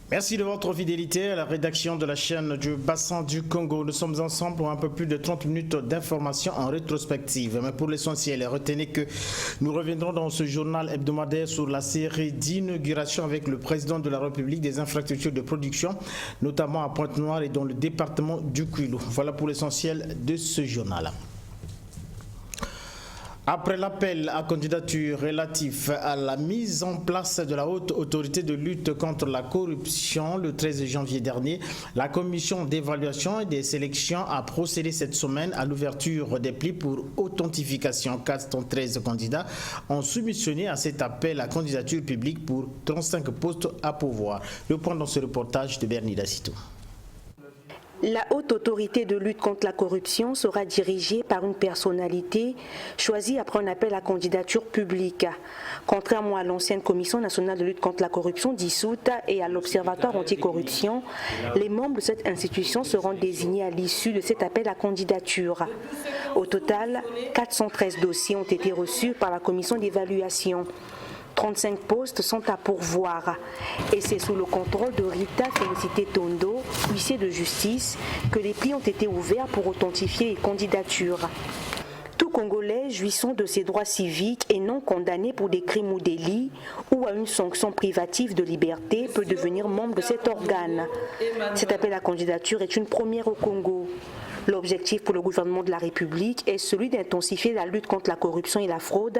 Merci de votre fidélité à la rédaction de la chaîne du Bassin du Congo. Nous sommes ensemble pour un peu plus de 30 minutes d'informations en rétrospective. Mais pour l'essentiel, retenez que nous reviendrons dans ce journal hebdomadaire sur la série d'inauguration avec le président de la République des infrastructures de production, notamment à Pointe-Noire et dans le département du Kwilu. Voilà pour l'essentiel de ce journal. Après l'appel à candidature relatif à la mise en place de la haute autorité de lutte contre la corruption le 13 janvier dernier, la commission d'évaluation et des sélections a procédé cette semaine à l'ouverture des plis pour authentification. 413 candidats ont soumissionné à cet appel à candidature publique pour 35 postes à pourvoir. Le point dans ce reportage de Bernie Dacito. La haute autorité de lutte contre la corruption sera dirigée par une personnalité choisie après un appel à candidature publique. Contrairement à l'ancienne Commission nationale de lutte contre la corruption dissoute et à l'Observatoire anticorruption, les membres de cette institution seront désignés à l'issue de cet appel à candidature. Au total, 413 dossiers ont été reçus par la commission d'évaluation. 35 postes sont à pourvoir et c'est sous le contrôle de Rita Félicité Tondo, huissier de justice, que les plis ont été ouverts pour authentifier les candidatures. Tout Congolais jouissant de ses droits civiques et non condamné pour des crimes ou délits ou à une sanction privative de liberté peut devenir membre de cet organe. Cet appel à candidature est une première au Congo. L'objectif pour le gouvernement de la République est celui d'intensifier la lutte contre la corruption et la fraude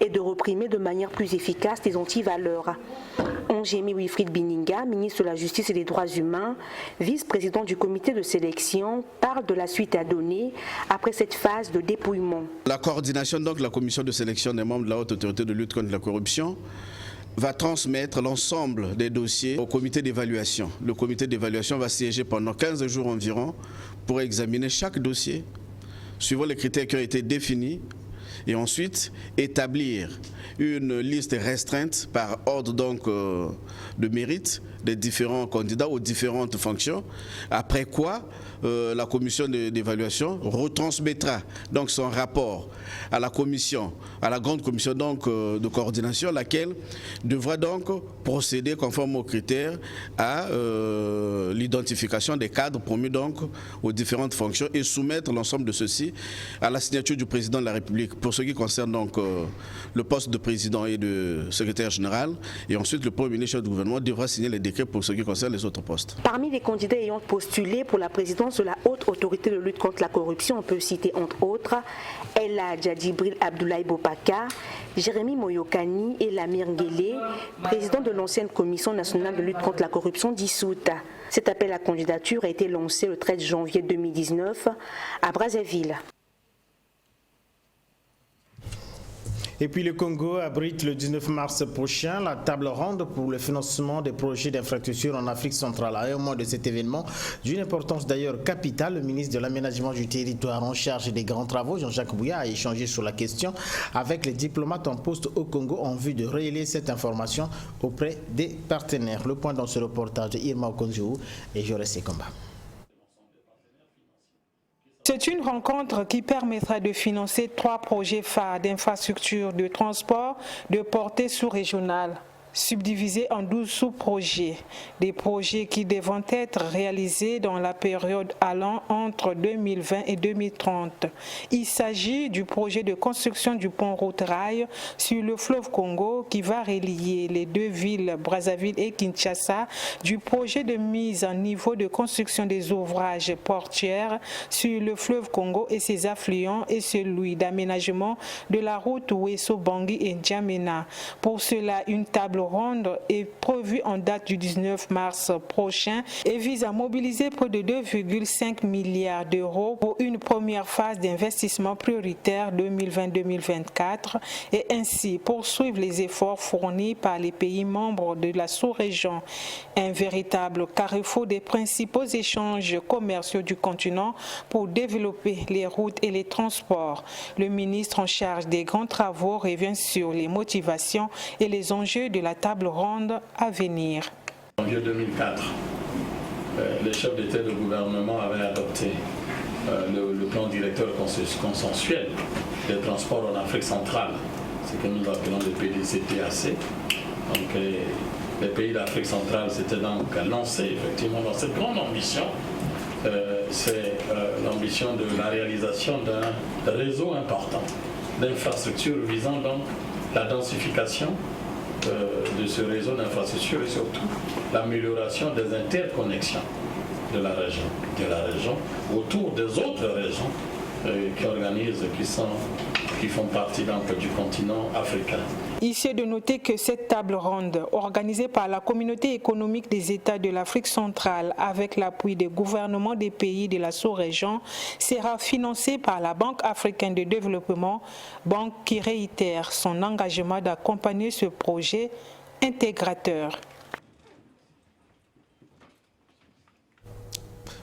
et de réprimer de manière plus efficace les antivaleurs. Ongemi Wilfried Bininga, ministre de la Justice et des Droits humains, vice-président du comité de sélection, parle de la suite à donner après cette phase de dépouillement. La coordination, donc la commission de sélection des membres de la haute autorité de lutte contre la corruption, va transmettre l'ensemble des dossiers au comité d'évaluation. Le comité d'évaluation va siéger pendant 15 jours environ pour examiner chaque dossier, suivant les critères qui ont été définis, et ensuite établir une liste restreinte par ordre donc de mérite des différents candidats aux différentes fonctions, après quoi la commission d'évaluation retransmettra donc son rapport à la commission, à la grande commission donc de coordination, laquelle devra donc procéder conforme aux critères à l'identification des cadres promis donc aux différentes fonctions et soumettre l'ensemble de ceux-ci à la signature du président de la République pour ce qui concerne donc le poste de président et de secrétaire général, et ensuite le premier ministre du gouvernement devra signer les décrets pour ce qui concerne les autres postes. Parmi les candidats ayant postulé pour la présidence de la haute autorité de lutte contre la corruption, on peut citer entre autres Ella Djadjibril Abdoulaye Bopaka, Jérémy Moyokani et Lamir Nguélé, président de l'ancienne Commission nationale de lutte contre la corruption dissoute. Cet appel à candidature a été lancé le 13 janvier 2019 à Brazzaville. Et puis le Congo abrite le 19 mars prochain la table ronde pour le financement des projets d'infrastructure en Afrique centrale. À un mois de cet événement, d'une importance d'ailleurs capitale, le ministre de l'aménagement du territoire en charge des grands travaux, Jean-Jacques Bouya, a échangé sur la question avec les diplomates en poste au Congo en vue de relayer cette information auprès des partenaires. Le point dans ce reportage de Irma Okonjo et Joré Sekomba. C'est une rencontre qui permettra de financer 3 projets phares d'infrastructures de transport de portée sous-régionale, subdivisés en 12 sous-projets, des projets qui devront être réalisés dans la période allant entre 2020 et 2030. Il s'agit du projet de construction du pont route-rail sur le fleuve Congo qui va relier les deux villes Brazzaville et Kinshasa, du projet de mise en niveau de construction des ouvrages portuaires sur le fleuve Congo et ses affluents et celui d'aménagement de la route Ouesso-Bangui et N'Djamena. Pour cela, une table ronde est prévue en date du 19 mars prochain et vise à mobiliser près de 2,5 milliards d'euros pour une première phase d'investissement prioritaire 2020-2024 et ainsi poursuivre les efforts fournis par les pays membres de la sous-région. Un véritable carrefour des principaux échanges commerciaux du continent pour développer les routes et les transports. Le ministre en charge des grands travaux revient sur les motivations et les enjeux de la table ronde à venir. En janvier 2004, les chefs d'État et de gouvernement avaient adopté le plan directeur consensuel des transports en Afrique centrale, ce que nous appelons le PDCTAC. Donc, les pays d'Afrique centrale s'étaient donc lancés effectivement dans cette grande ambition. C'est l'ambition de la réalisation d'un réseau important d'infrastructures visant donc la densification de ce réseau d'infrastructures et surtout l'amélioration des interconnexions de la région autour des autres régions qui font partie donc du continent africain. Ici est de noter que cette table ronde, organisée par la Communauté économique des États de l'Afrique centrale avec l'appui des gouvernements des pays de la sous-région, sera financée par la Banque africaine de développement, banque qui réitère son engagement d'accompagner ce projet intégrateur.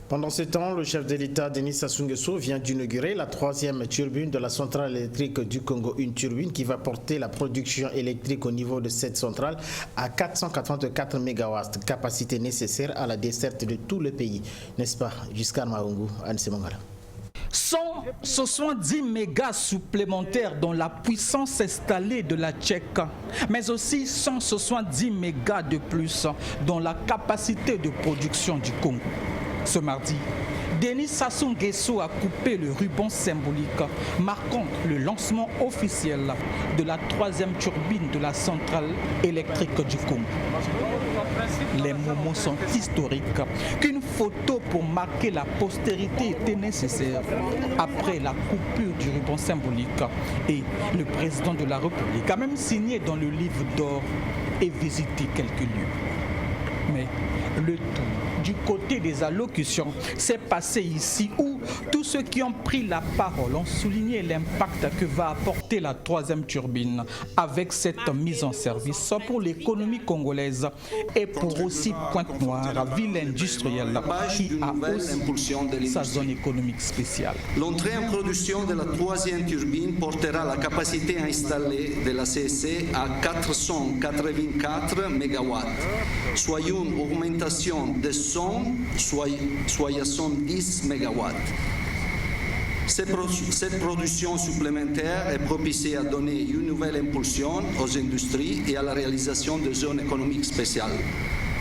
Pendant ce temps, le chef de l'État, Denis Sassou Nguesso, vient d'inaugurer la 3e turbine de la centrale électrique du Congo. Une turbine qui va porter la production électrique au niveau de cette centrale à 484 MW, capacité nécessaire à la desserte de tout le pays. N'est-ce pas, Giscard Maungu, Anse Mangala? 170 mégas supplémentaires dans la puissance installée de la Tchèque, mais aussi 170 mégas de plus dans la capacité de production du Congo. Ce mardi, Denis Sassou Nguesso a coupé le ruban symbolique marquant le lancement officiel de la 3e turbine de la centrale électrique du Congo. Les moments sont historiques qu'une photo pour marquer la postérité était nécessaire après la coupure du ruban symbolique et le président de la République a même signé dans le livre d'or et visité quelques lieux. Mais le tout du côté des allocutions s'est passé ici où tous ceux qui ont pris la parole ont souligné l'impact que va apporter la 3e turbine avec cette mise en service pour l'économie congolaise et pour aussi Pointe-Noire, ville industrielle qui a aussi sa zone économique spéciale. L'entrée en production de la 3e turbine portera la capacité installée de la CEC à 484 MW, soit une augmentation de 110 MW. Cette production supplémentaire est propice à donner une nouvelle impulsion aux industries et à la réalisation de zones économiques spéciales,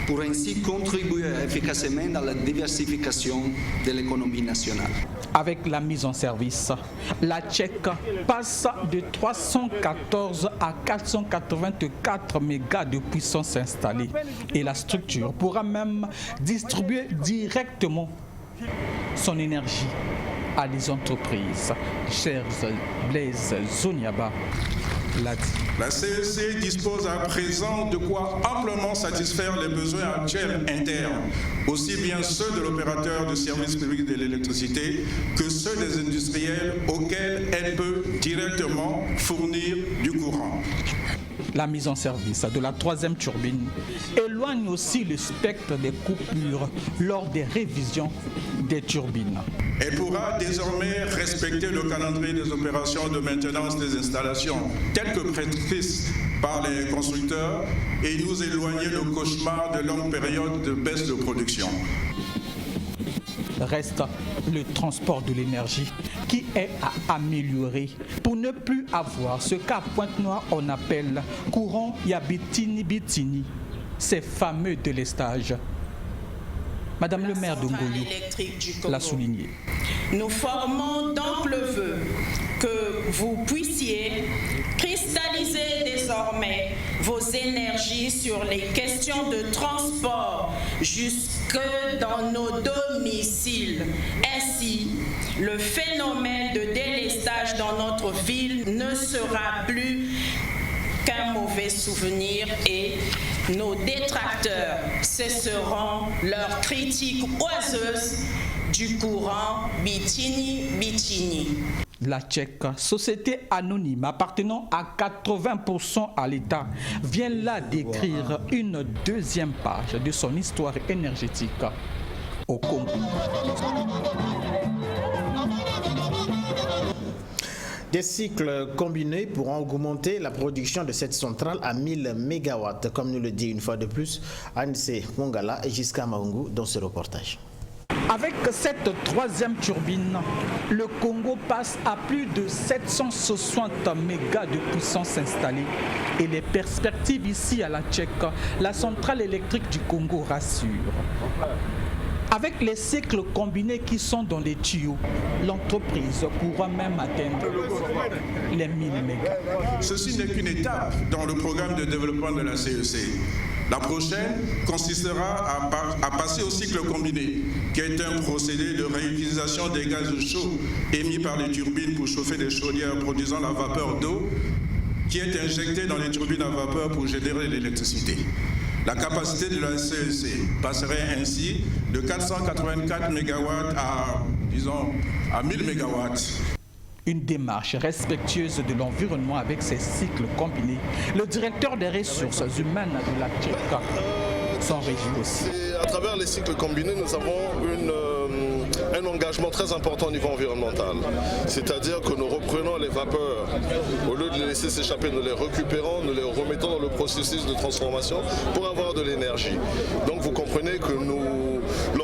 pour ainsi contribuer efficacement à la diversification de l'économie nationale. Avec la mise en service, la Tchèque passe de 314 à 484 mégas de puissance installée et la structure pourra même distribuer directement son énergie à les entreprises. Cher Blaise Zoniaba l'a dit. La CEC dispose à présent de quoi amplement satisfaire les besoins actuels internes, aussi bien ceux de l'opérateur de service public de l'électricité que ceux des industriels auxquels elle peut directement fournir du courant. La mise en service de la 3e turbine éloigne aussi le spectre des coupures lors des révisions des turbines. Elle pourra désormais respecter le calendrier des opérations de maintenance des installations telles que prescrites par les constructeurs et nous éloigner le cauchemar de longues périodes de baisse de production. Reste le transport de l'énergie qui est à améliorer pour ne plus avoir ce qu'à Pointe-Noire on appelle courant Yabitini-Bitini, ces fameux délestages. Madame le maire de Ngoyo l'a souligné. Nous formons donc le vœu que vous puissiez cristalliser désormais vos énergies sur les questions de transport jusque dans nos domiciles. Ainsi, le phénomène de délestage dans notre ville ne sera plus qu'un mauvais souvenir et nos détracteurs cesseront leurs critiques oiseuses du courant Bitini-Bitini. La Tchèque, société anonyme appartenant à 80% à l'État, vient là d'écrire une deuxième page de son histoire énergétique au Congo. Des cycles combinés pourront augmenter la production de cette centrale à 1000 MW, comme nous le dit une fois de plus Anse Mongala et Giscard Maungu dans ce reportage. Avec cette troisième turbine, le Congo passe à plus de 760 mégas de puissance installée. Et les perspectives ici à la Tchèque, la centrale électrique du Congo rassure. Avec les cycles combinés qui sont dans les tuyaux, l'entreprise pourra même atteindre les 1000 mégas. Ceci n'est qu'une étape dans le programme de développement de la CEC. La prochaine consistera à passer au cycle combiné, qui est un procédé de réutilisation des gaz chauds émis par les turbines pour chauffer des chaudières produisant la vapeur d'eau, qui est injectée dans les turbines à vapeur pour générer l'électricité. La capacité de la CEC passerait ainsi de 484 MW à 1000 MW. Une démarche respectueuse de l'environnement avec ces cycles combinés. Le directeur des ressources humaines de la Tchèque s'en réjouit aussi. À travers les cycles combinés, nous avons un engagement très important au niveau environnemental. C'est-à-dire que nous reprenons les vapeurs, au lieu de les laisser s'échapper, nous les récupérons, nous les remettons dans le processus de transformation pour avoir de l'énergie. Donc vous comprenez que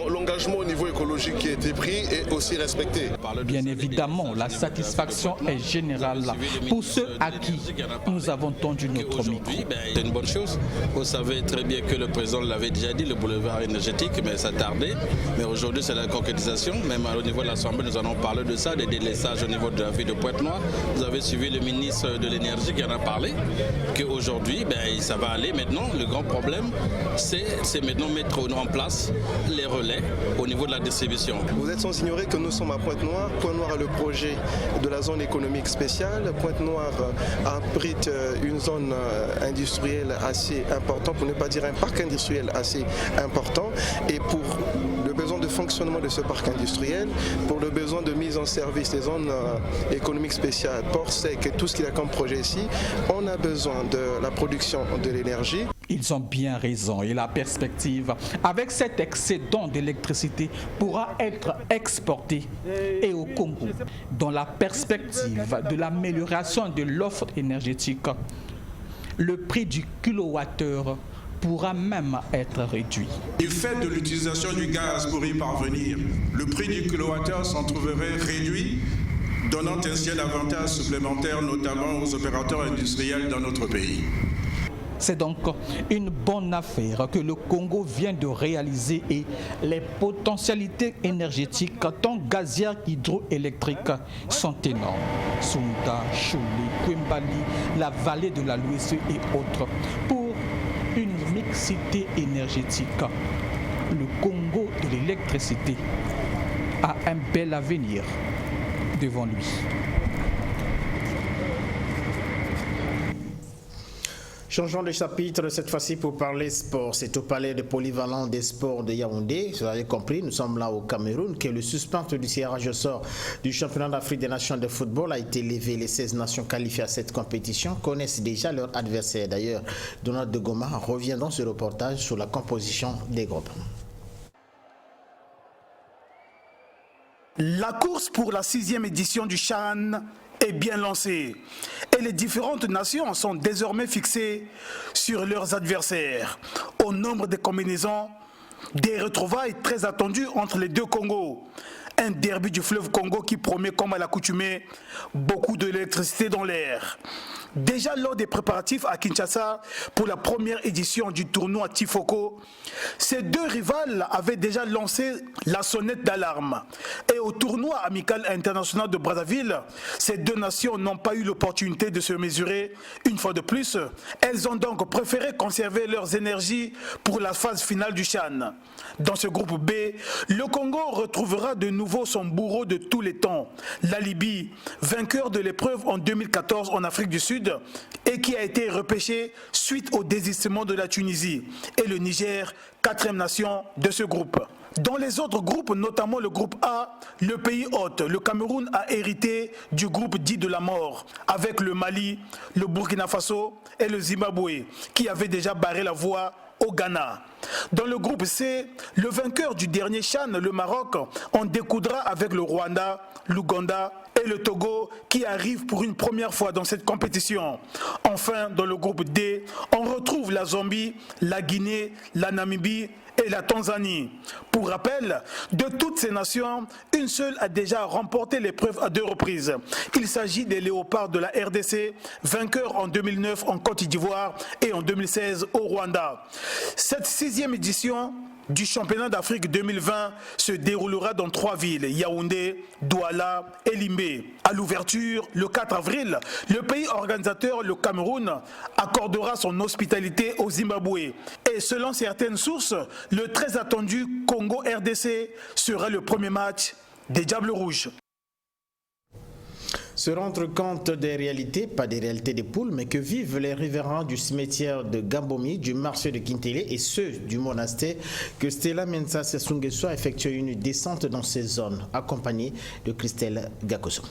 l'engagement au niveau écologique qui a été pris est aussi respecté. Bien évidemment, la satisfaction est générale pour ceux à qui nous avons tendu notre micro. C'est une bonne chose. Vous savez très bien que le président l'avait déjà dit, le boulevard énergétique, mais ça tardait. Mais aujourd'hui, c'est la concrétisation. Même au niveau de l'Assemblée, nous allons parler de ça, des délaissages au niveau de la ville de Pointe-Noire. Vous avez suivi le ministre de l'énergie qui en a parlé, qu'aujourd'hui, ça va aller maintenant. Le grand problème, c'est maintenant mettre en place les relais au niveau de la distribution. Vous êtes sans ignorer que nous sommes à Pointe-Noire. Pointe-Noire a le projet de la zone économique spéciale. Pointe-Noire abrite une zone industrielle assez importante, pour ne pas dire un parc industriel assez important. Et pour le besoin de fonctionnement de ce parc industriel, pour le besoin de mise en service des zones économiques spéciales, port sec et tout ce qu'il y a comme projet ici, on a besoin de la production de l'énergie. Ils ont bien raison et la perspective avec cet excédent d'électricité pourra être exporté et au Congo dans la perspective de l'amélioration de l'offre énergétique. Le prix du kilowattheure pourra même être réduit. Du fait de l'utilisation du gaz pour y parvenir, le prix du kilowattheure s'en trouverait réduit, donnant ainsi un avantage supplémentaire notamment aux opérateurs industriels dans notre pays. C'est donc une bonne affaire que le Congo vient de réaliser et les potentialités énergétiques, tant gazières qu'hydroélectriques, sont énormes. Sunda, Chouli, Koumbali, la vallée de la Louise et autres. Pour une mixité énergétique, le Congo de l'électricité a un bel avenir devant lui. Changeons de chapitre cette fois-ci pour parler sport. C'est au palais de polyvalent des sports de Yaoundé. Vous avez compris, nous sommes là au Cameroun, que le suspense du tirage au sort du championnat d'Afrique des nations de football a été levé. Les 16 nations qualifiées à cette compétition connaissent déjà leur adversaire. D'ailleurs, Donald de Goma revient dans ce reportage sur la composition des groupes. La course pour la 6e édition du CHAN est bien lancée et les différentes nations sont désormais fixées sur leurs adversaires. Au nombre des combinaisons, des retrouvailles très attendues entre les deux Congos. Un derby du fleuve Congo qui promet, comme à l'accoutumée, beaucoup d'électricité dans l'air. Déjà lors des préparatifs à Kinshasa pour la première édition du tournoi Tifoko, ces deux rivales avaient déjà lancé la sonnette d'alarme. Et au tournoi amical international de Brazzaville, ces deux nations n'ont pas eu l'opportunité de se mesurer une fois de plus. Elles ont donc préféré conserver leurs énergies pour la phase finale du CHAN. Dans ce groupe B, le Congo retrouvera de nouveau son bourreau de tous les temps, la Libye, vainqueur de l'épreuve en 2014 en Afrique du Sud et qui a été repêché suite au désistement de la Tunisie, et le Niger, 4e nation de ce groupe. Dans les autres groupes, notamment le groupe A, le pays hôte, le Cameroun a hérité du groupe dit de la mort, avec le Mali, le Burkina Faso et le Zimbabwe, qui avaient déjà barré la voie au Ghana. Dans le groupe C, le vainqueur du dernier CHAN, le Maroc, en découdra avec le Rwanda, l'Ouganda et et le Togo qui arrive pour une première fois dans cette compétition. Enfin, dans le groupe D, on retrouve la Zambie, la Guinée, la Namibie et la Tanzanie. Pour rappel, de toutes ces nations, une seule a déjà remporté l'épreuve à 2 reprises. Il s'agit des Léopards de la RDC, vainqueurs en 2009 en Côte d'Ivoire et en 2016 au Rwanda. Cette 6e édition du championnat d'Afrique 2020 se déroulera dans 3 villes, Yaoundé, Douala et Limbé. À l'ouverture, le 4 avril, le pays organisateur, le Cameroun, accordera son hospitalité au Zimbabwe. Et selon certaines sources, le très attendu Congo-RDC sera le premier match des Diables Rouges. Se rendre compte des réalités, pas des réalités des poules, mais que vivent les riverains du cimetière de Gambomi, du marché de Kintélé et ceux du monastère, que Stella Mensa Sessungeso a effectué une descente dans ces zones, accompagnée de Christelle Gakoso.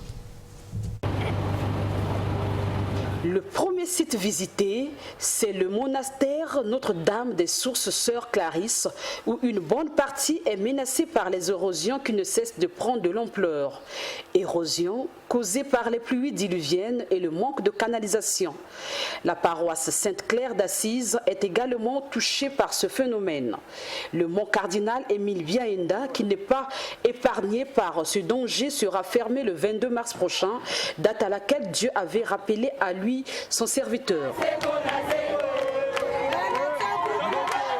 Le premier site visité, c'est le monastère Notre-Dame des Sources Sœurs Clarisse, où une bonne partie est menacée par les érosions qui ne cessent de prendre de l'ampleur. Érosion causée par les pluies diluviennes et le manque de canalisation. La paroisse Sainte-Claire d'Assise est également touchée par ce phénomène. Le mont cardinal Émile Biaenda, qui n'est pas épargné par ce danger, sera fermé le 22 mars prochain, date à laquelle Dieu avait rappelé à lui son serviteur.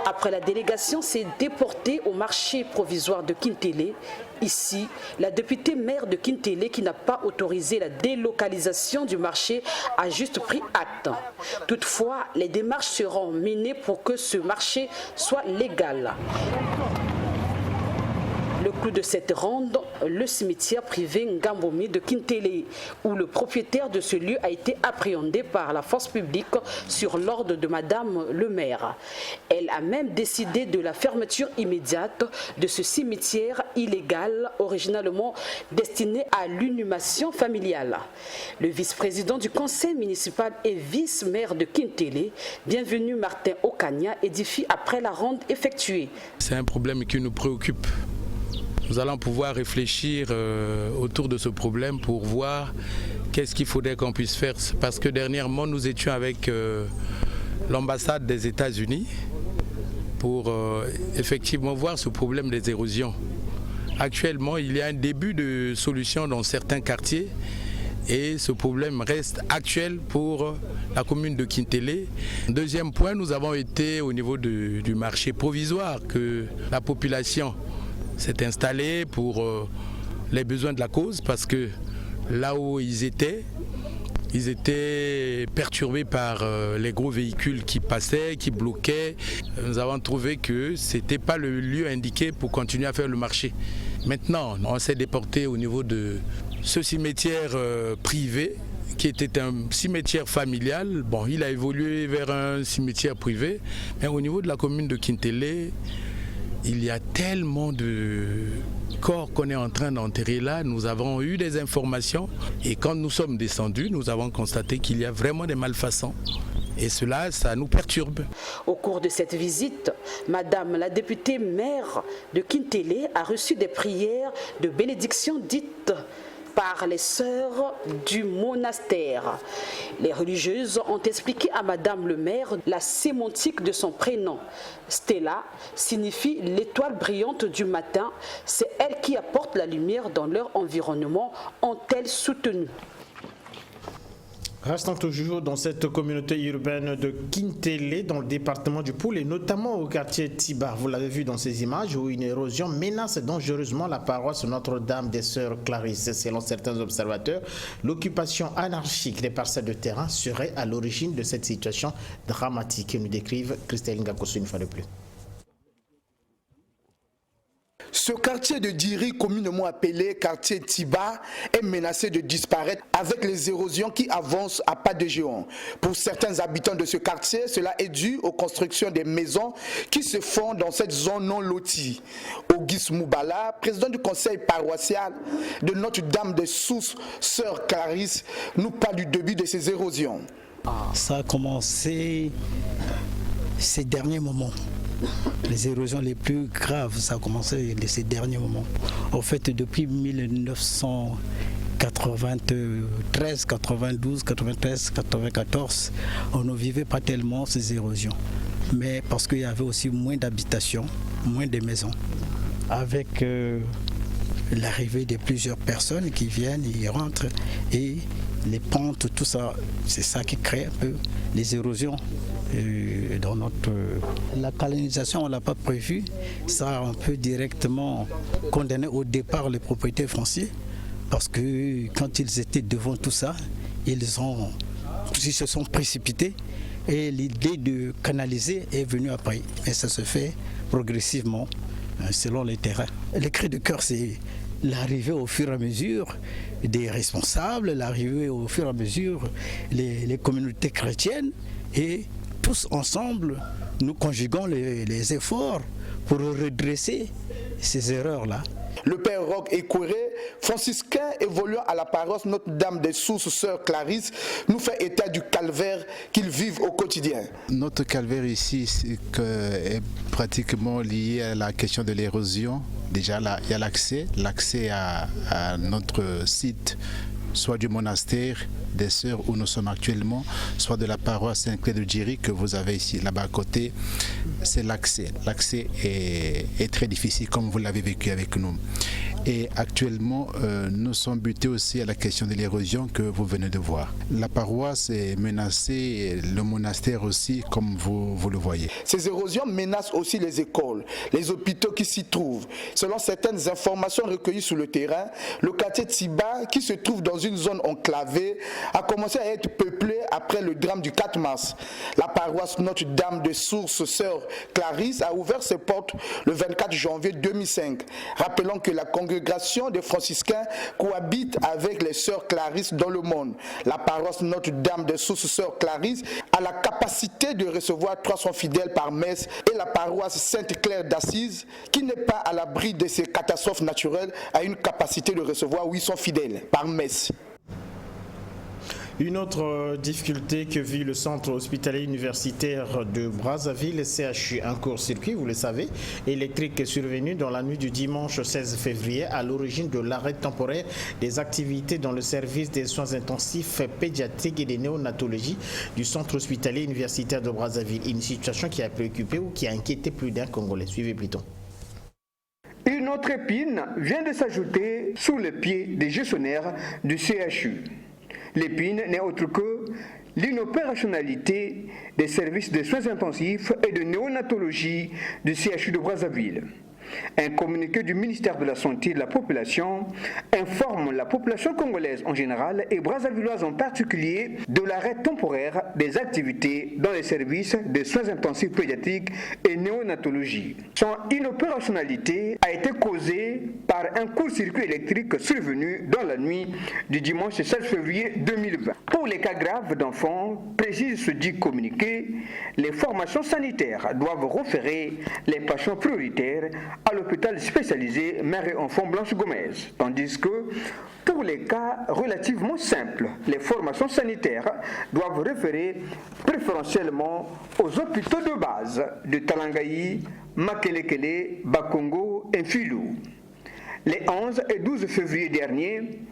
Après, la délégation s'est déportée au marché provisoire de Kintélé. Ici, la députée maire de Kintélé, qui n'a pas autorisé la délocalisation du marché, a juste pris acte. Toutefois, les démarches seront menées pour que ce marché soit légal. Le clou de cette ronde, le cimetière privé Ngambomi de Kintélé, où le propriétaire de ce lieu a été appréhendé par la force publique sur l'ordre de Madame le maire. Elle a même décidé de la fermeture immédiate de ce cimetière illégal, originalement destiné à l'inhumation familiale. Le vice-président du conseil municipal et vice-maire de Kintélé, bienvenu Martin Okania, édifie après la ronde effectuée. C'est un problème qui nous préoccupe. Nous allons pouvoir réfléchir autour de ce problème pour voir qu'est-ce qu'il faudrait qu'on puisse faire. Parce que dernièrement, nous étions avec l'ambassade des États-Unis pour effectivement voir ce problème des érosions. Actuellement, il y a un début de solution dans certains quartiers et ce problème reste actuel pour la commune de Kintélé. Deuxième point, nous avons été au niveau du marché provisoire que la population s'est installé pour les besoins de la cause, parce que là où ils étaient perturbés par les gros véhicules qui passaient, qui bloquaient. Nous avons trouvé que ce n'était pas le lieu indiqué pour continuer à faire le marché. Maintenant, on s'est déporté au niveau de ce cimetière privé qui était un cimetière familial. Bon, il a évolué vers un cimetière privé, mais au niveau de la commune de Kintélé, il y a tellement de corps qu'on est en train d'enterrer là. Nous avons eu des informations et quand nous sommes descendus, nous avons constaté qu'il y a vraiment des malfaçons. Et cela, ça nous perturbe. Au cours de cette visite, Madame la députée maire de Kintélé a reçu des prières de bénédiction dites par les sœurs du monastère. Les religieuses ont expliqué à Madame le maire la sémantique de son prénom. Stella signifie l'étoile brillante du matin. C'est elle qui apporte la lumière dans leur environnement, ont-elles soutenu. Restons toujours dans cette communauté urbaine de Kintélé, dans le département du Poul et notamment au quartier Tiba. Vous l'avez vu dans ces images où une érosion menace dangereusement la paroisse Notre-Dame des Sœurs Clarisse. Selon certains observateurs, l'occupation anarchique des parcelles de terrain serait à l'origine de cette situation dramatique que nous décrivent Christelle Ngakoso une fois de plus. Ce quartier de Diri, communément appelé quartier Tiba, est menacé de disparaître avec les érosions qui avancent à pas de géant. Pour certains habitants de ce quartier, cela est dû aux constructions des maisons qui se font dans cette zone non lotie. Auguste Moubala, président du conseil paroissial de Notre-Dame des Sources Sœurs Clarisse, nous parle du début de ces érosions. Ça a commencé ces derniers moments. Les érosions les plus graves, ça a commencé ces derniers moments. En fait, depuis 1980, 93, 92, 93, 94, on ne vivait pas tellement ces érosions. Mais parce qu'il y avait aussi moins d'habitations, moins de maisons. Avec l'arrivée de plusieurs personnes qui viennent, ils rentrent et les pentes, tout ça, c'est ça qui crée un peu les érosions. Dans la colonisation, on ne l'a pas prévu. Ça, on peut directement condamner au départ les propriétaires fonciers parce que quand ils étaient devant tout ça, ils se sont précipités et l'idée de canaliser est venue après. Et ça se fait progressivement selon les terrains. Le cri de cœur, c'est l'arrivée au fur et à mesure des responsables, l'arrivée au fur et à mesure les communautés chrétiennes et tous ensemble, nous conjuguons les efforts pour redresser ces erreurs-là. Le père Roch Écouré, franciscain évoluant à la paroisse Notre-Dame des Sources Sœur Clarisse, nous fait état du calvaire qu'ils vivent au quotidien. Notre calvaire ici est pratiquement lié à la question de l'érosion. Déjà, là, il y a l'accès à notre site, soit du monastère des Sœurs où nous sommes actuellement, soit de la paroisse Saint-Clair de Djiri que vous avez ici, là-bas à côté. C'est l'accès. L'accès est très difficile comme vous l'avez vécu avec nous. Et actuellement, nous sommes butés aussi à la question de l'érosion que vous venez de voir. La paroisse est menacée, le monastère aussi, comme vous le voyez. Ces érosions menacent aussi les écoles, les hôpitaux qui s'y trouvent. Selon certaines informations recueillies sur le terrain, le quartier Tiba, qui se trouve dans une zone enclavée, a commencé à être peuplé après le drame du 4 mars. La paroisse Notre-Dame de Sources Sœur Clarisse a ouvert ses portes le 24 janvier 2005. Rappelons que la congrégation des franciscains cohabite avec les Sœurs Clarisse dans le monde. La paroisse Notre-Dame de Sources Sœur Clarisse a la capacité de recevoir 300 fidèles par messe et la paroisse Sainte-Claire d'Assise, qui n'est pas à l'abri de ces catastrophes naturelles, a une capacité de recevoir 800 fidèles par messe. Une autre difficulté que vit le centre hospitalier universitaire de Brazzaville, le CHU, un court-circuit, vous le savez, électrique est survenu dans la nuit du dimanche 16 février à l'origine de l'arrêt temporaire des activités dans le service des soins intensifs pédiatriques et de néonatologie du centre hospitalier universitaire de Brazzaville. Une situation qui a préoccupé ou qui a inquiété plus d'un Congolais. Suivez plutôt. Une autre épine vient de s'ajouter sous le pied des gestionnaires du CHU. L'épine n'est autre que l'inopérationnalité des services de soins intensifs et de néonatologie du CHU de Brazzaville. Un communiqué du ministère de la Santé et de la Population informe la population congolaise en général et brazzavilloise en particulier de l'arrêt temporaire des activités dans les services de soins intensifs pédiatriques et néonatologie. Son inopérationnalité a été causée par un court-circuit électrique survenu dans la nuit du dimanche 16 février 2020. Pour les cas graves d'enfants, précise ce dit communiqué, les formations sanitaires doivent référer les patients prioritaires à l'hôpital spécialisé Mère et Enfant Blanche Gomez, tandis que pour les cas relativement simples, les formations sanitaires doivent référer préférentiellement aux hôpitaux de base de Talangaï, Makelekele, Bakongo et Filou. Les 11 et 12 février dernier,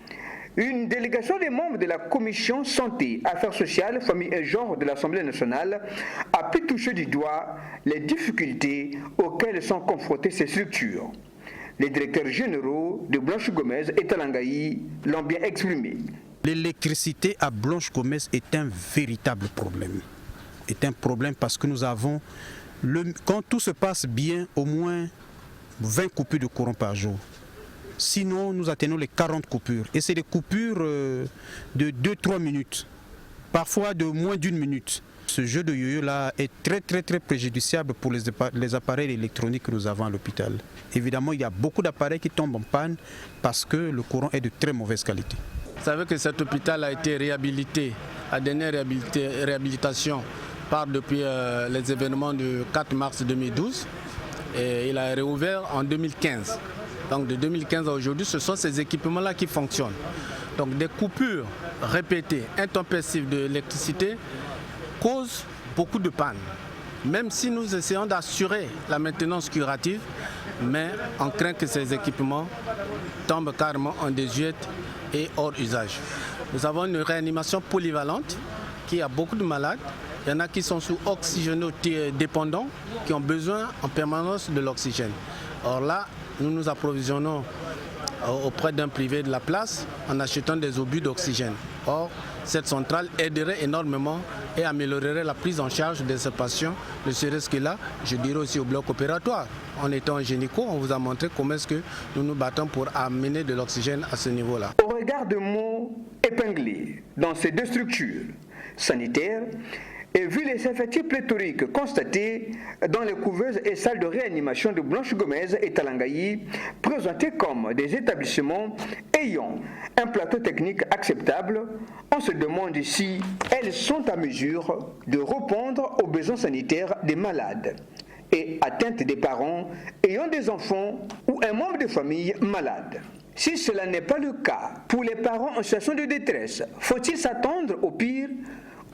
une délégation des membres de la commission santé, affaires sociales, famille et genre de l'Assemblée nationale a pu toucher du doigt les difficultés auxquelles sont confrontées ces structures. Les directeurs généraux de Blanche Gomez et Talangaï l'ont bien exprimé. L'électricité à Blanche Gomez est un véritable problème. C'est un problème parce que nous avons, quand tout se passe bien, au moins 20 coupures de courant par jour. Sinon, nous atteignons les 40 coupures. Et c'est des coupures de 2-3 minutes, parfois de moins d'1 minute. Ce jeu de yo-yo-là est très préjudiciable pour les appareils électroniques que nous avons à l'hôpital. Évidemment, il y a beaucoup d'appareils qui tombent en panne parce que le courant est de très mauvaise qualité. Vous savez que cet hôpital a été réhabilité, la dernière réhabilitation part depuis les événements du 4 mars 2012 et il a réouvert en 2015. Donc de 2015 à aujourd'hui, ce sont ces équipements-là qui fonctionnent. Donc des coupures répétées, intempestives d'électricité causent beaucoup de pannes. Même si nous essayons d'assurer la maintenance curative, mais on craint que ces équipements tombent carrément en désuète et hors usage. Nous avons une réanimation polyvalente qui a beaucoup de malades. Il y en a qui sont sous oxygénodépendants, qui ont besoin en permanence de l'oxygène. Or là, nous nous approvisionnons auprès d'un privé de la place en achetant des obus d'oxygène. Or, cette centrale aiderait énormément et améliorerait la prise en charge de ces patients, ne serait-ce que là, je dirais aussi au bloc opératoire. En étant gynéco, on vous a montré comment est-ce que nous nous battons pour amener de l'oxygène à ce niveau-là. Au regard de mots épinglés dans ces deux structures sanitaires, et vu les effectifs pléthoriques constatés dans les couveuses et salles de réanimation de Blanche-Gomez et Talangayi, présentés comme des établissements ayant un plateau technique acceptable, on se demande si elles sont à mesure de répondre aux besoins sanitaires des malades et atteintes des parents ayant des enfants ou un membre de famille malade. Si cela n'est pas le cas pour les parents en situation de détresse, faut-il s'attendre au pire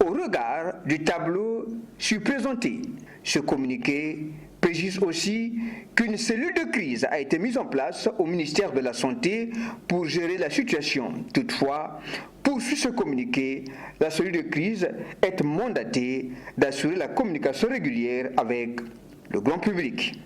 au regard du tableau surprésenté? Ce communiqué précise aussi qu'une cellule de crise a été mise en place au ministère de la Santé pour gérer la situation. Toutefois, poursuit ce communiqué, la cellule de crise est mandatée d'assurer la communication régulière avec le grand public.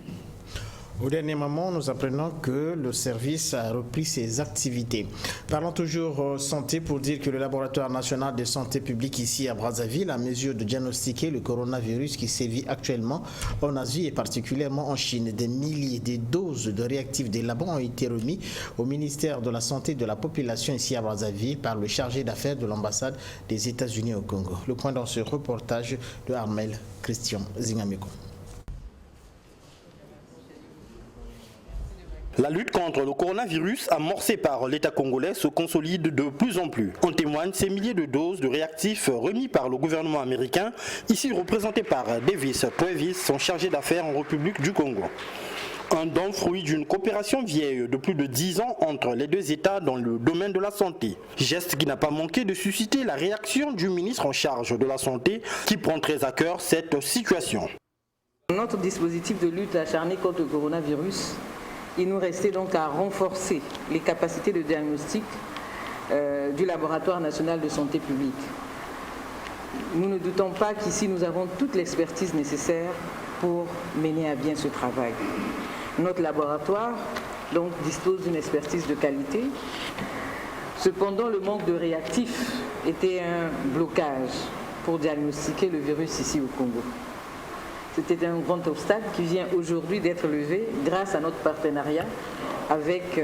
Au dernier moment, nous apprenons que le service a repris ses activités. Parlons toujours santé pour dire que le laboratoire national de santé publique ici à Brazzaville a mesure de diagnostiquer le coronavirus qui sévit actuellement en Asie et particulièrement en Chine. Des milliers de doses de réactifs des labos ont été remis au ministère de la Santé et de la Population ici à Brazzaville par le chargé d'affaires de l'ambassade des États-Unis au Congo. Le point dans ce reportage de Armel Christian Zingamiko. La lutte contre le coronavirus amorcée par l'État congolais se consolide de plus en plus. En témoignent ces milliers de doses de réactifs remis par le gouvernement américain, ici représenté par Davis Previs, son chargé d'affaires en République du Congo. Un don fruit d'une coopération vieille de plus de 10 ans entre les deux États dans le domaine de la santé. Geste qui n'a pas manqué de susciter la réaction du ministre en charge de la Santé qui prend très à cœur cette situation. Notre dispositif de lutte acharnée contre le coronavirus, il nous restait donc à renforcer les capacités de diagnostic du laboratoire national de santé publique. Nous ne doutons pas qu'ici nous avons toute l'expertise nécessaire pour mener à bien ce travail. Notre laboratoire donc dispose d'une expertise de qualité. Cependant, le manque de réactifs était un blocage pour diagnostiquer le virus ici au Congo. C'était un grand obstacle qui vient aujourd'hui d'être levé grâce à notre partenariat avec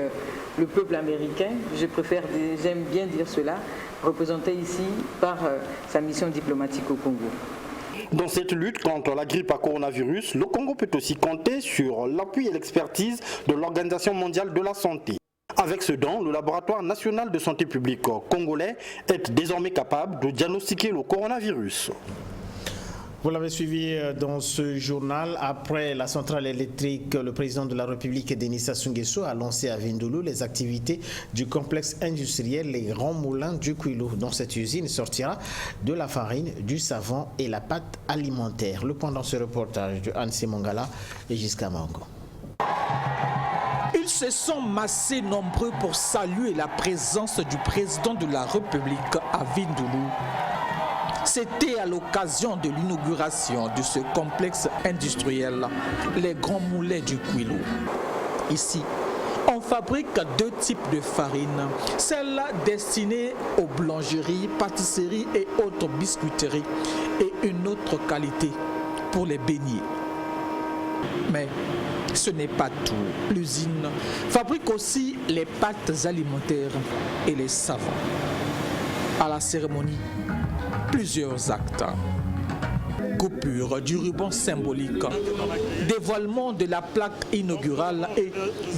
le peuple américain. J'aime bien dire cela, représenté ici par sa mission diplomatique au Congo. Dans cette lutte contre la grippe à coronavirus, le Congo peut aussi compter sur l'appui et l'expertise de l'Organisation mondiale de la santé. Avec ce don, le laboratoire national de santé publique congolais est désormais capable de diagnostiquer le coronavirus. Vous l'avez suivi dans ce journal. Après la centrale électrique, le président de la République, Denis Sassou Nguesso, a lancé à Vindoulo les activités du complexe industriel Les Grands Moulins du Kouilou. Dans cette usine sortira de la farine, du savon et la pâte alimentaire. Le point dans ce reportage de Anne Mongala et Gisca Mango. Ils se sont massés nombreux pour saluer la présence du président de la République à Vindoulo. C'était à l'occasion de l'inauguration de ce complexe industriel, les Grands Moulins du Kouilou. Ici, on fabrique deux types de farine, celle destinée aux boulangeries, pâtisseries et autres biscuiteries, et une autre qualité pour les beignets. Mais ce n'est pas tout. L'usine fabrique aussi les pâtes alimentaires et les savons. À la cérémonie, plusieurs actes. Coupure du ruban symbolique, dévoilement de la plaque inaugurale et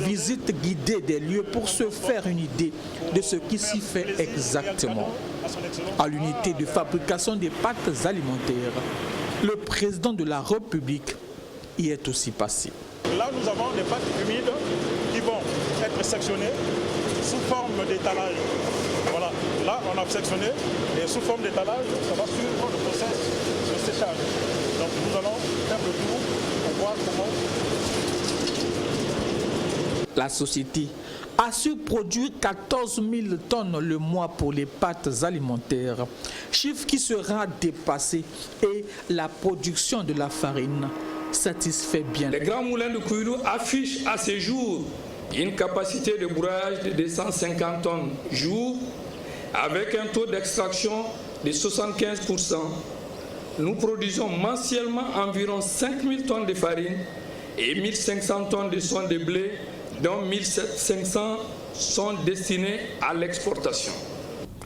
visite guidée des lieux pour se faire une idée de ce qui s'y fait exactement. À l'unité de fabrication des pâtes alimentaires, le président de la République y est aussi passé. Là, nous avons des pâtes humides qui vont être sectionnées sous forme d'étalage. Voilà, là on a sectionné et sous forme d'étalage, ça va suivre le process de séchage. Donc nous allons faire le tour pour voir comment. La société a su produire 14 000 tonnes le mois pour les pâtes alimentaires, chiffre qui sera dépassé, et la production de la farine satisfait bien. Les grands moulins de Kouilou affichent à ce jour une capacité de bourrage de 250 tonnes jour, avec un taux d'extraction de 75%. Nous produisons mensuellement environ 5 000 tonnes de farine et 1 500 tonnes de soins de blé, dont 1 500 sont destinés à l'exportation.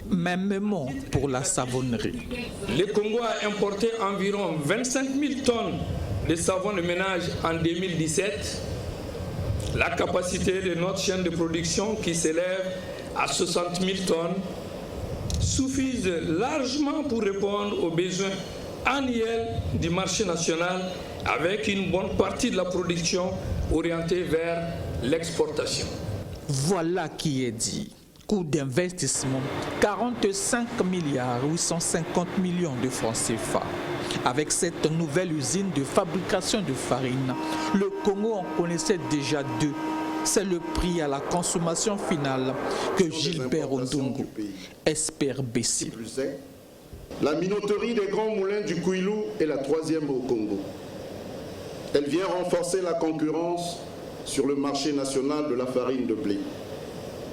Même mot pour la savonnerie. Le Congo a importé environ 25 000 tonnes de savon de ménage en 2017. La capacité de notre chaîne de production, qui s'élève à 60 000 tonnes, suffit largement pour répondre aux besoins annuels du marché national, avec une bonne partie de la production orientée vers l'exportation. Voilà qui est dit. Coût d'investissement 45 milliards 850 millions de francs CFA. Avec cette nouvelle usine de fabrication de farine, le Congo en connaissait déjà deux. C'est le prix à la consommation finale que Gilbert Ondongo espère baisser. La minoterie des grands moulins du Kouilou est la troisième au Congo. Elle vient renforcer la concurrence sur le marché national de la farine de blé.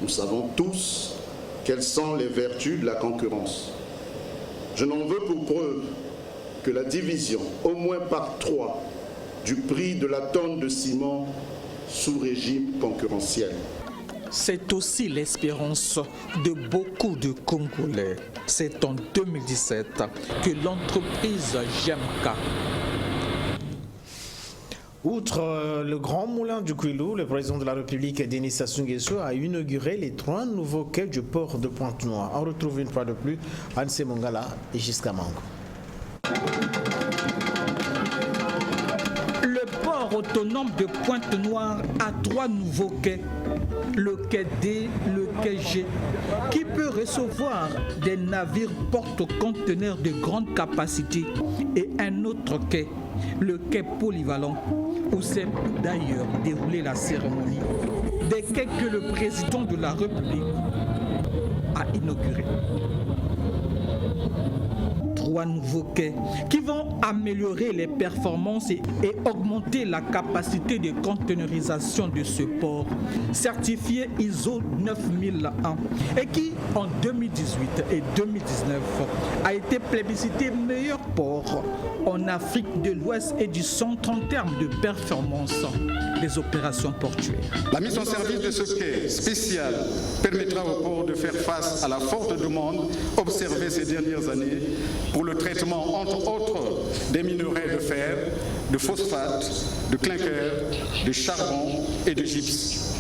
Nous savons tous quelles sont les vertus de la concurrence. Je n'en veux pour preuve que la division, au moins par 3, du prix de la tonne de ciment sous régime concurrentiel. C'est aussi l'espérance de beaucoup de Congolais. C'est en 2017 que l'entreprise GMK. Outre le grand moulin du Kouilou, le président de la République, Denis Sassou Nguesso, a inauguré les 3 nouveaux quais du port de Pointe-Noire. On retrouve une fois de plus Anse Mongala et Gisca Mango. Le port autonome de Pointe-Noire a 3 nouveaux quais. Le quai D, le quai G, qui peut recevoir des navires porte-conteneurs de grande capacité, et un autre quai, le quai polyvalent, où s'est d'ailleurs déroulée la cérémonie des quais que le président de la République a inaugurés. 3 nouveaux quais qui vont améliorer les performances et augmenter la capacité de conteneurisation de ce port, certifié ISO 9001, et qui, en 2018 et 2019, a été plébiscité meilleur port en Afrique de l'Ouest et du Centre en termes de performance des opérations portuaires. La mise en service de ce quai spécial permettra au port de faire face à la forte demande observée ces dernières années pour le traitement, entre autres, des minerais de fer, de phosphate, de clinker, de charbon et de gypse.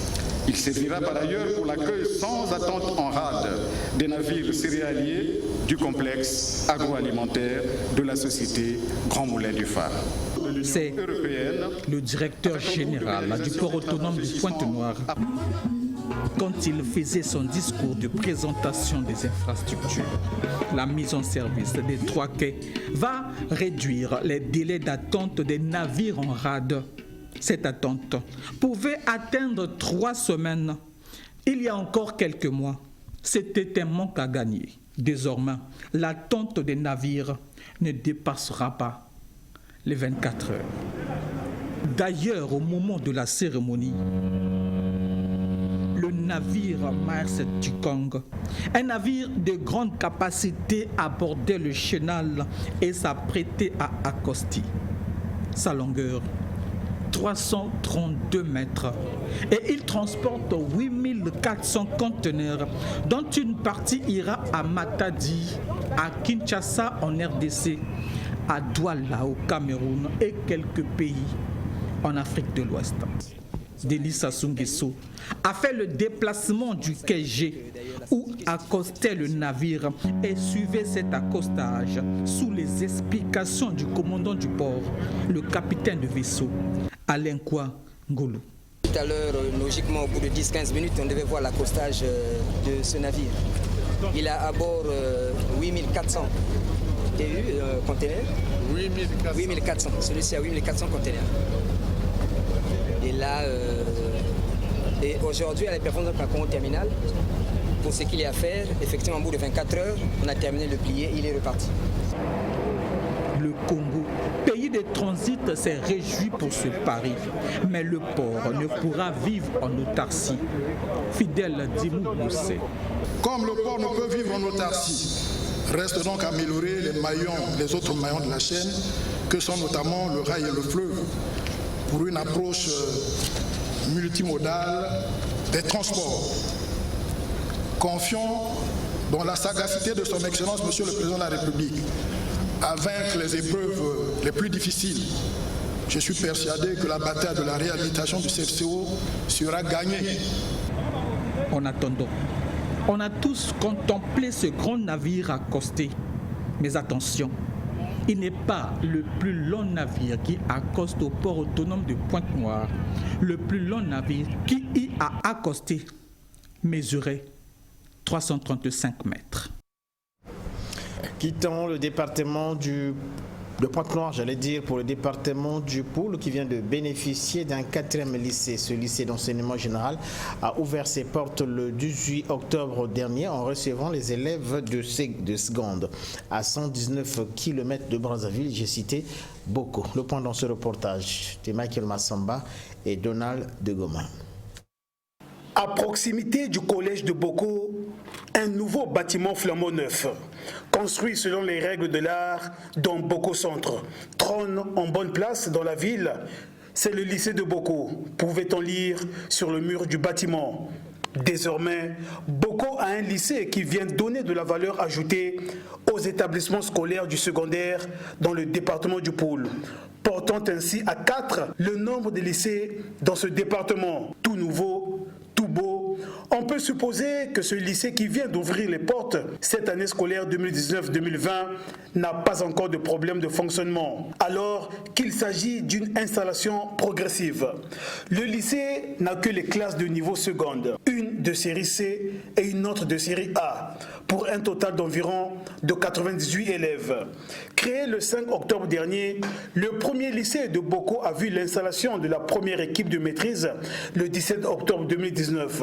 Il servira par ailleurs pour l'accueil sans attente en rade des navires céréaliers du complexe agroalimentaire de la société Grand Moulin du Phare. C'est le directeur général du port autonome de Pointe-Noire quand il faisait son discours de présentation des infrastructures. La mise en service des 3 quais va réduire les délais d'attente des navires en rade. Cette attente pouvait atteindre 3 semaines. Il y a encore quelques mois, c'était un manque à gagner. Désormais, l'attente des navires ne dépassera pas les 24 heures. D'ailleurs, au moment de la cérémonie, le navire Mars Tukong, un navire de grande capacité, abordait le chenal et s'apprêtait à accoster. Sa longueur, 332 mètres, et il transporte 8400 conteneurs, dont une partie ira à Matadi, à Kinshasa en RDC, à Douala au Cameroun et quelques pays en Afrique de l'Ouest. Denis Sassou Nguesso a fait le déplacement du quai G où accostait le navire et suivait cet accostage sous les explications du commandant du port, le capitaine de vaisseau, Alain Kwa Ngolo. Tout à l'heure, logiquement, au bout de 10-15 minutes, on devait voir l'accostage de ce navire. Il a à bord 8400 TU containers. 8400. Celui-ci a 8400 containers. Et là, Et aujourd'hui, à la performance de Congo terminal, pour ce qu'il y a à faire, effectivement, au bout de 24 heures, on a terminé le plié, il est reparti. Le Congo, pays de transit, s'est réjoui pour ce pari. Mais le port ne pourra vivre en autarcie. Fidèle Dimou Moussé. Comme le port ne peut vivre en autarcie, reste donc à améliorer les autres maillons de la chaîne, que sont notamment le rail et le fleuve, pour une approche multimodale des transports. Confiant dans la sagacité de son Excellence, Monsieur le Président de la République, à vaincre les épreuves les plus difficiles. Je suis persuadé que la bataille de la réhabilitation du CFCO sera gagnée. En attendant, on a tous contemplé ce grand navire accosté. Mais attention, il n'est pas le plus long navire qui accoste au port autonome de Pointe-Noire. Le plus long navire qui y a accosté mesurait 335 mètres. Quittons le département de Pointe-Noire, j'allais dire, pour le département du Poul qui vient de bénéficier d'un 4e lycée. Ce lycée d'enseignement général a ouvert ses portes le 18 octobre dernier en recevant les élèves de seconde à 119 km de Brazzaville. J'ai cité Boko. Le point dans ce reportage de Michael Massamba et Donald de Goma. À proximité du collège de Boko, un nouveau bâtiment flambant neuf, construit selon les règles de l'art dans Boko Centre, trône en bonne place dans la ville. C'est le lycée de Boko, pouvait-on lire sur le mur du bâtiment. Désormais, Boko a un lycée qui vient donner de la valeur ajoutée aux établissements scolaires du secondaire dans le département du Poul, portant ainsi à 4 le nombre de lycées dans ce département. Tout nouveau, tout beau. On peut supposer que ce lycée qui vient d'ouvrir les portes cette année scolaire 2019-2020 n'a pas encore de problème de fonctionnement, alors qu'il s'agit d'une installation progressive. Le lycée n'a que les classes de niveau seconde, une de série C et une autre de série A, pour un total d'environ de 98 élèves. Créé le 5 octobre dernier, le premier lycée de Boko a vu l'installation de la première équipe de maîtrise le 17 octobre 2019.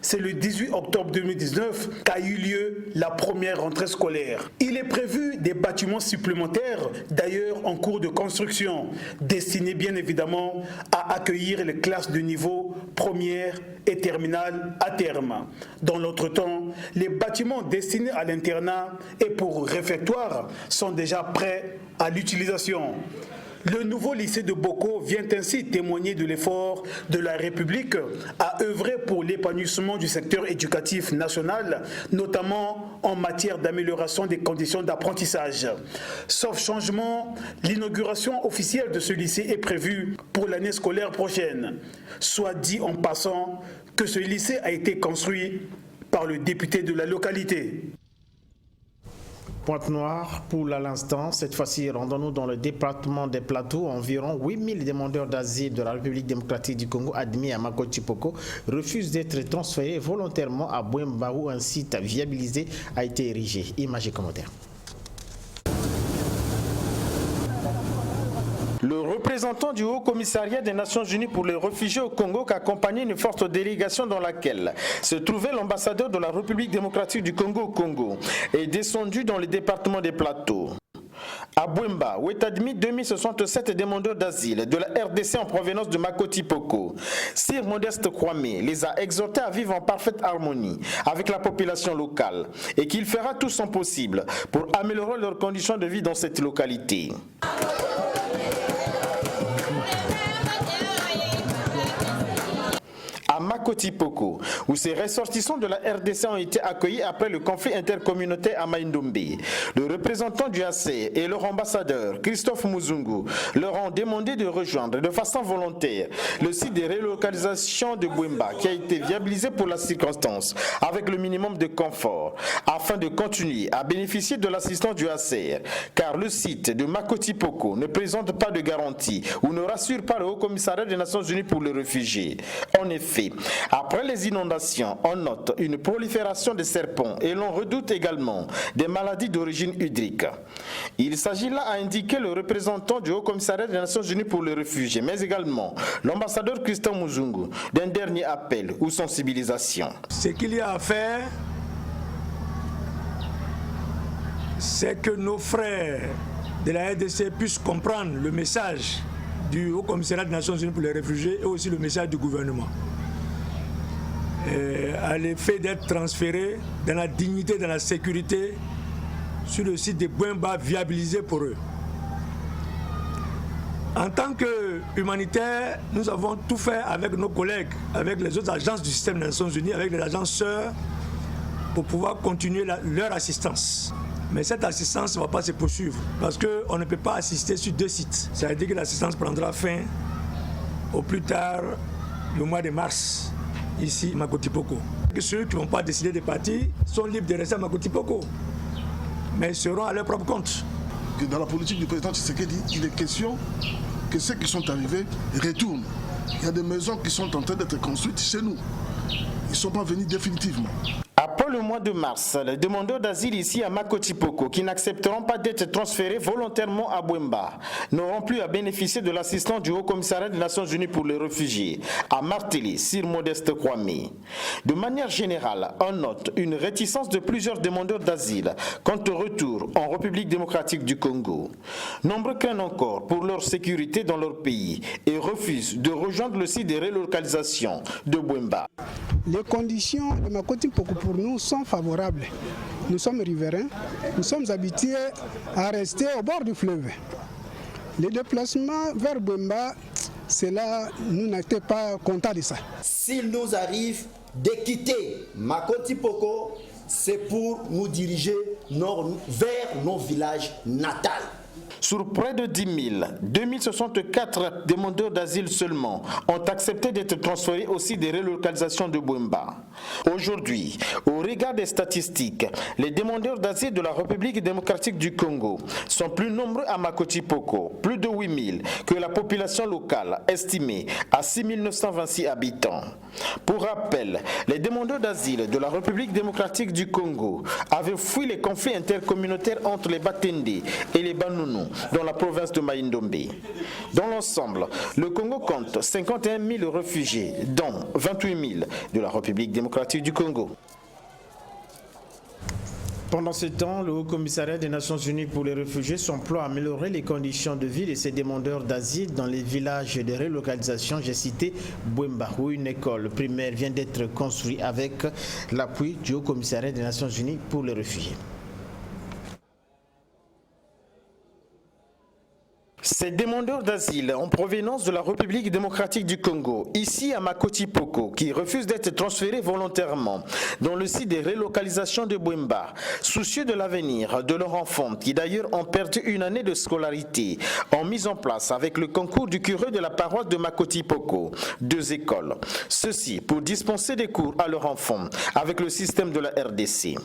C'est le 18 octobre 2019 qu'a eu lieu la première rentrée scolaire. Il est prévu des bâtiments supplémentaires, d'ailleurs en cours de construction, destinés bien évidemment à accueillir les classes de niveau première et terminale à terme. Dans l'autre temps, les bâtiments destinés à l'internat et pour réfectoire sont déjà prêts à l'utilisation. Le nouveau lycée de Boko vient ainsi témoigner de l'effort de la République à œuvrer pour l'épanouissement du secteur éducatif national, notamment en matière d'amélioration des conditions d'apprentissage. Sauf changement, l'inauguration officielle de ce lycée est prévue pour l'année scolaire prochaine. Soit dit en passant que ce lycée a été construit par le député de la localité. Pointe-Noire pour l'instant. Cette fois-ci, rendons-nous dans le département des Plateaux. Environ 8000 demandeurs d'asile de la République démocratique du Congo admis à Makoti Poko refusent d'être transférés volontairement à Bouemba où un site viabilisé a été érigé. Images et commentaires. Le représentant du Haut Commissariat des Nations Unies pour les réfugiés au Congo qui accompagnait une forte délégation dans laquelle se trouvait l'ambassadeur de la République démocratique du Congo au Congo est descendu dans le département des Plateaux. À Bouemba, où est admis 2067 demandeurs d'asile de la RDC en provenance de Makoti Poko, Sir Modeste Kwame les a exhortés à vivre en parfaite harmonie avec la population locale et qu'il fera tout son possible pour améliorer leurs conditions de vie dans cette localité. À Makoti Poko, où ces ressortissants de la RDC ont été accueillis après le conflit intercommunautaire à Maïndombe. Le représentant du AC et leur ambassadeur, Christophe Muzungu, leur ont demandé de rejoindre de façon volontaire le site de relocalisation de Bouemba qui a été viabilisé pour la circonstance avec le minimum de confort afin de continuer à bénéficier de l'assistance du ACR car le site de Makoti Poko ne présente pas de garantie ou ne rassure pas le Haut Commissariat des Nations Unies pour les réfugiés. En effet, Après les inondations, on note une prolifération de serpents et l'on redoute également des maladies d'origine hydrique. Il s'agit là, a indiqué le représentant du Haut-Commissariat des Nations Unies pour les réfugiés, mais également l'ambassadeur Christian Muzungu, d'un dernier appel ou sensibilisation. Ce qu'il y a à faire, c'est que nos frères de la RDC puissent comprendre le message du Haut-Commissariat des Nations Unies pour les réfugiés et aussi le message du gouvernement. À l'effet d'être transférés dans la dignité, dans la sécurité, sur le site de Bwemba, viabilisé pour eux. En tant qu'humanitaires, nous avons tout fait avec nos collègues, avec les autres agences du système des Nations Unies, avec les agences sœurs, pour pouvoir continuer leur assistance. Mais cette assistance ne va pas se poursuivre parce qu'on ne peut pas assister sur 2 sites. Ça veut dire que l'assistance prendra fin au plus tard le mois de mars, ici à Makotipoko. Ceux qui n'ont pas décidé de partir sont libres de rester à Makotipoko, mais ils seront à leur propre compte. Dans la politique du président Tshisekedi, il est question que ceux qui sont arrivés retournent. Il y a des maisons qui sont en train d'être construites chez nous. Ils ne sont pas venus définitivement. Après le mois de mars, les demandeurs d'asile ici à Makotipoko qui n'accepteront pas d'être transférés volontairement à Bwemba n'auront plus à bénéficier de l'assistance du Haut-Commissariat des Nations Unies pour les réfugiés, a martelé Sir Modeste Kwame. De manière générale, on note une réticence de plusieurs demandeurs d'asile quant au retour en République démocratique du Congo. Nombreux craignent encore pour leur sécurité dans leur pays et refusent de rejoindre le site de relocalisation de Bwemba. Les conditions de Makotipoko pour nous sont favorables. Nous sommes riverains, nous sommes habitués à rester au bord du fleuve. Les déplacements vers Bwemba, cela, nous n'étions pas contents de ça. S'il nous arrive de quitter Makotipoko, c'est pour nous diriger vers nos villages natals. Sur près de 10 000, 2064 demandeurs d'asile seulement ont accepté d'être transférés au site de relocalisation de Bwemba. Aujourd'hui, au regard des statistiques, les demandeurs d'asile de la République démocratique du Congo sont plus nombreux à Makotipoko, plus de 8 000, que la population locale estimée à 6 926 habitants. Pour rappel, les demandeurs d'asile de la République démocratique du Congo avaient fui les conflits intercommunautaires entre les Batende et les Banounou dans la province de Maïndombe. Dans l'ensemble, le Congo compte 51 000 réfugiés, dont 28 000 de la République démocratique du Congo. Pendant ce temps, le Haut-Commissariat des Nations Unies pour les réfugiés s'emploie à améliorer les conditions de vie de ces demandeurs d'asile dans les villages de relocalisation. J'ai cité Bwemba, où une école primaire vient d'être construite avec l'appui du Haut-Commissariat des Nations Unies pour les réfugiés. Ces demandeurs d'asile en provenance de la République démocratique du Congo, ici à Makotipoko, qui refusent d'être transférés volontairement dans le site de relocalisation de Bwemba, soucieux de l'avenir de leurs enfants, qui d'ailleurs ont perdu une année de scolarité, ont mis en place avec le concours du curé de la paroisse de Makotipoko 2 écoles. Ceci pour dispenser des cours à leurs enfants avec le système de la RDC.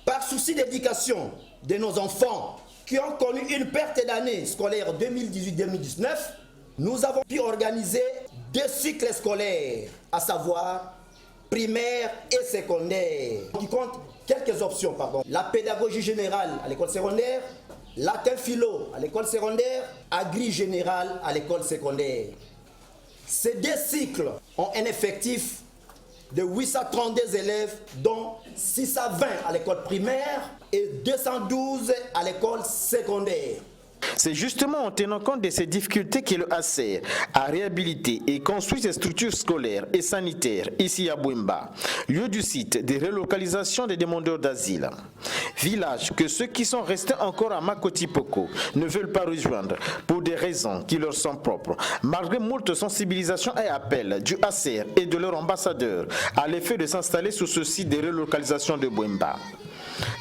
Par souci d'éducation de nos enfants, qui ont connu une perte d'année scolaire 2018-2019, nous avons pu organiser 2 cycles scolaires, à savoir primaire et secondaire, qui comptent quelques options. La pédagogie générale à l'école secondaire, latin philo à l'école secondaire, agri général à l'école secondaire. Ces 2 cycles ont un effectif de 832 élèves, dont 620 à l'école primaire et 212 à l'école secondaire. C'est justement en tenant compte de ces difficultés que le HCR a réhabilité et construit des structures scolaires et sanitaires ici à Bwemba, lieu du site de relocalisation des demandeurs d'asile. Village que ceux qui sont restés encore à Makotipoko ne veulent pas rejoindre pour des raisons qui leur sont propres, malgré moult sensibilisations et appels du HCR et de leur ambassadeur à l'effet de s'installer sur ce site de relocalisation de Bwemba.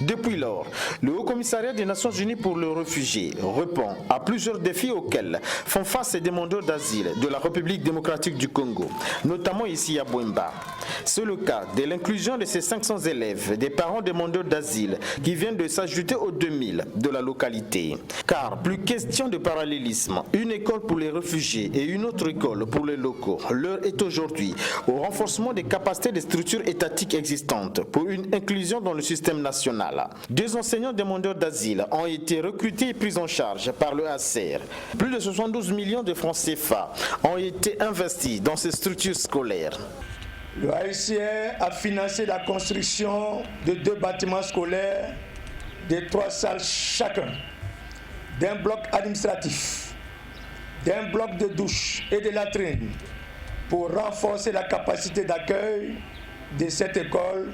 Depuis lors, le Haut Commissariat des Nations Unies pour les réfugiés répond à plusieurs défis auxquels font face les demandeurs d'asile de la République démocratique du Congo, notamment ici à Bwemba. C'est le cas de l'inclusion de ces 500 élèves, des parents demandeurs d'asile qui viennent de s'ajouter aux 2000 de la localité. Car plus question de parallélisme, une école pour les réfugiés et une autre école pour les locaux. L'heure est aujourd'hui au renforcement des capacités des structures étatiques existantes pour une inclusion dans le système national. 2 enseignants demandeurs d'asile ont été recrutés et pris en charge par le HCR. Plus de 72 millions de francs CFA ont été investis dans ces structures scolaires. Le HCR a financé la construction de 2 bâtiments scolaires de 3 salles chacun, d'un bloc administratif, d'un bloc de douche et de latrines pour renforcer la capacité d'accueil de cette école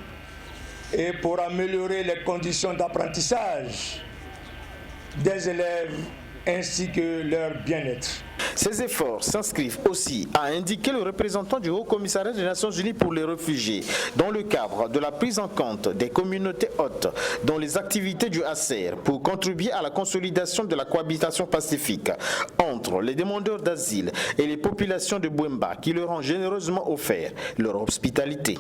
et pour améliorer les conditions d'apprentissage des élèves ainsi que leur bien-être. Ces efforts s'inscrivent aussi, a indiqué le représentant du Haut Commissariat des Nations Unies pour les réfugiés, dans le cadre de la prise en compte des communautés hôtes dans les activités du HCR pour contribuer à la consolidation de la cohabitation pacifique entre les demandeurs d'asile et les populations de Bwemba qui leur ont généreusement offert leur hospitalité.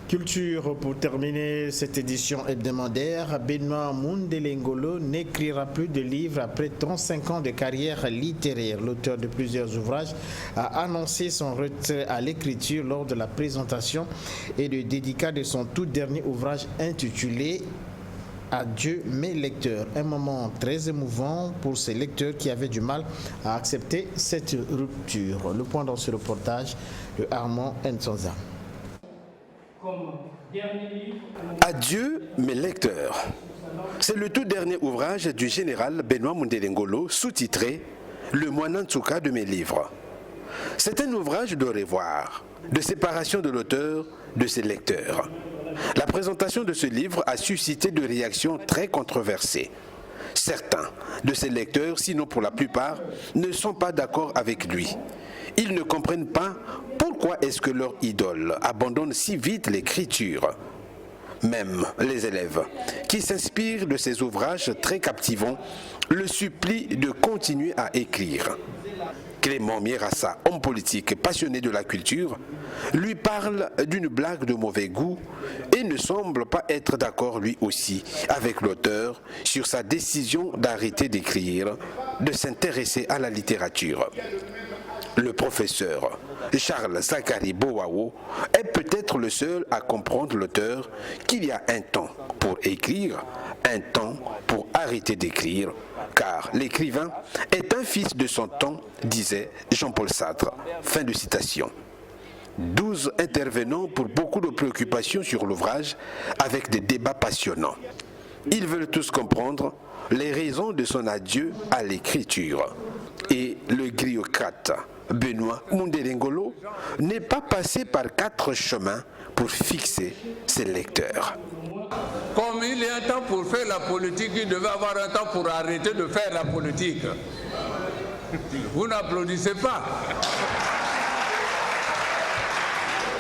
Culture, pour terminer cette édition hebdomadaire, Benoît Mundelengolo n'écrira plus de livres après 35 ans de carrière littéraire. L'auteur de plusieurs ouvrages a annoncé son retrait à l'écriture lors de la présentation et le dédicat de son tout dernier ouvrage intitulé Adieu mes lecteurs. Un moment très émouvant pour ces lecteurs qui avaient du mal à accepter cette rupture. Le point dans ce reportage de Armand Nsonza. Adieu mes lecteurs. C'est le tout dernier ouvrage du général Benoît Mundelengolo, sous-titré Le Mwanantsuka de mes livres. C'est un ouvrage de revoir, de séparation de l'auteur de ses lecteurs. La présentation de ce livre a suscité des réactions très controversées. Certains de ses lecteurs, sinon pour la plupart, ne sont pas d'accord avec lui. Ils ne comprennent pas pourquoi est-ce que leur idole abandonne si vite l'écriture. Même les élèves, qui s'inspirent de ses ouvrages très captivants, le supplient de continuer à écrire. Clément Mierassa, homme politique passionné de la culture, lui parle d'une blague de mauvais goût et ne semble pas être d'accord lui aussi avec l'auteur sur sa décision d'arrêter d'écrire, de s'intéresser à la littérature. Le professeur Charles Zachary Boao est peut-être le seul à comprendre l'auteur qu'il y a un temps pour écrire, un temps pour arrêter d'écrire, car l'écrivain est un fils de son temps, disait Jean-Paul Sartre. Fin de citation. 12 intervenants pour beaucoup de préoccupations sur l'ouvrage, avec des débats passionnants. Ils veulent tous comprendre les raisons de son adieu à l'écriture. Et le griocrate Benoît Mundelengolo n'est pas passé par 4 chemins pour fixer ses lecteurs. Comme il y a un temps pour faire la politique, il devait avoir un temps pour arrêter de faire la politique. Vous n'applaudissez pas.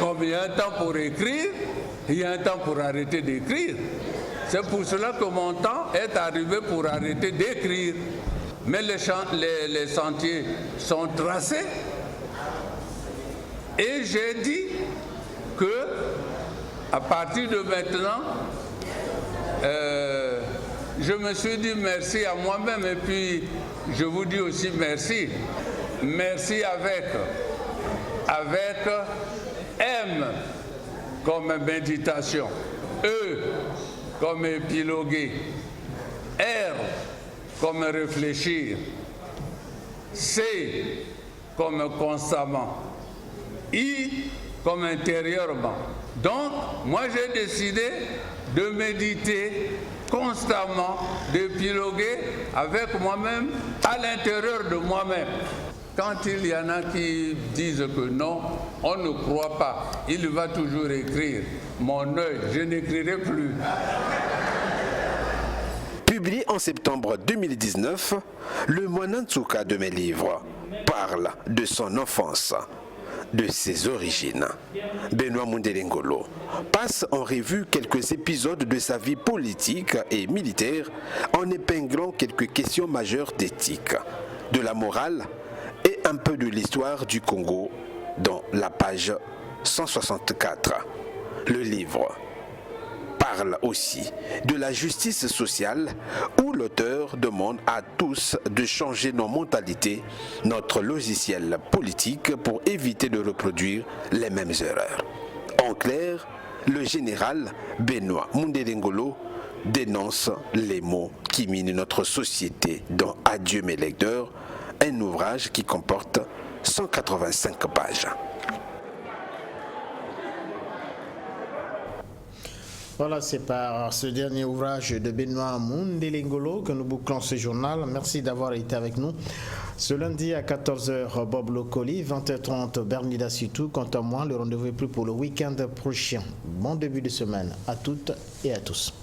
Comme il y a un temps pour écrire, il y a un temps pour arrêter d'écrire. C'est pour cela que mon temps est arrivé pour arrêter d'écrire. Mais les sentiers sont tracés. Et j'ai dit que, à partir de maintenant, je me suis dit merci à moi-même et puis je vous dis aussi merci. Merci avec M comme méditation, E comme épiloguer, R comme réfléchir, C comme constamment, I comme intérieurement. Donc, moi j'ai décidé de méditer constamment, d'épiloguer avec moi-même, à l'intérieur de moi-même. Quand il y en a qui disent que non, on ne croit pas, il va toujours écrire. Mon œil, je n'écrirai plus. Publié en septembre 2019, le Mwana Nsuka de mes livres parle de son enfance, de ses origines. Benoît Mundelengolo passe en revue quelques épisodes de sa vie politique et militaire en épinglant quelques questions majeures d'éthique, de la morale et un peu de l'histoire du Congo dans la page 164. Le livre parle aussi de la justice sociale où l'auteur demande à tous de changer nos mentalités, notre logiciel politique pour éviter de reproduire les mêmes erreurs. En clair, le général Benoît Mundelengolo dénonce les maux qui minent notre société dans Adieu mes lecteurs, un ouvrage qui comporte 185 pages. Voilà, c'est par ce dernier ouvrage de Benoît Mundelengolo que nous bouclons ce journal. Merci d'avoir été avec nous. Ce lundi à 14h, Bob Locoli, 20h30, Bernida Sitou. Quant à moi, le rendez-vous est pris pour le week-end prochain. Bon début de semaine à toutes et à tous.